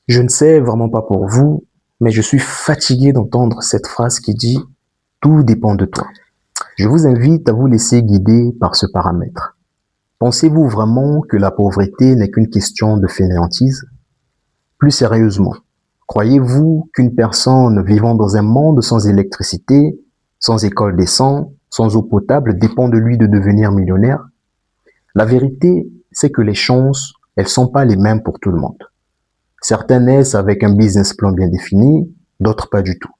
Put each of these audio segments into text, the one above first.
Je ne sais vraiment pas pour vous, mais je suis fatigué d'entendre cette phrase qui dit « tout dépend de toi ». Je vous invite à vous laisser guider par ce paramètre. Pensez-vous vraiment que la pauvreté n'est qu'une question de fainéantise? Plus sérieusement, croyez-vous qu'une personne vivant dans un monde sans électricité, sans école décente, sans eau potable dépend de lui de devenir millionnaire? La vérité, c'est que les chances, elles sont pas les mêmes pour tout le monde. Certains naissent avec un business plan bien défini, d'autres pas du tout.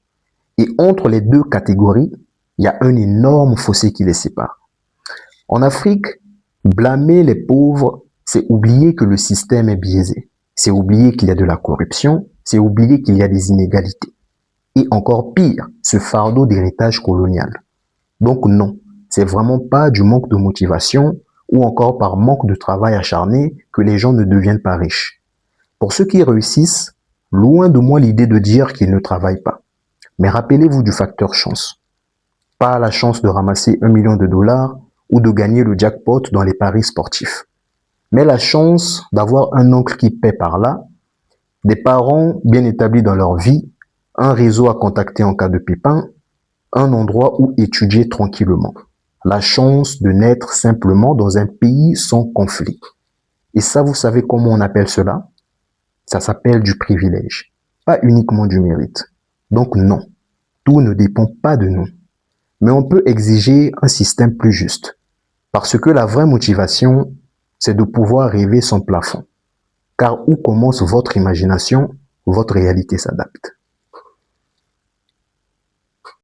Et entre les deux catégories, il y a un énorme fossé qui les sépare. En Afrique, blâmer les pauvres, c'est oublier que le système est biaisé. C'est oublier qu'il y a de la corruption, c'est oublier qu'il y a des inégalités. Et encore pire, ce fardeau d'héritage colonial. Donc non, c'est vraiment pas du manque de motivation ou encore par manque de travail acharné que les gens ne deviennent pas riches. Pour ceux qui réussissent, loin de moi l'idée de dire qu'ils ne travaillent pas. Mais rappelez-vous du facteur chance. Pas la chance de ramasser 1 million de dollars ou de gagner le jackpot dans les paris sportifs. Mais la chance d'avoir un oncle qui paie par là, des parents bien établis dans leur vie, un réseau à contacter en cas de pépin, un endroit où étudier tranquillement. La chance de naître simplement dans un pays sans conflit. Et ça, vous savez comment on appelle cela? Ça s'appelle du privilège, pas uniquement du mérite. Donc non, tout ne dépend pas de nous. Mais on peut exiger un système plus juste. Parce que la vraie motivation, c'est de pouvoir rêver sans plafond. Car où commence votre imagination, votre réalité s'adapte.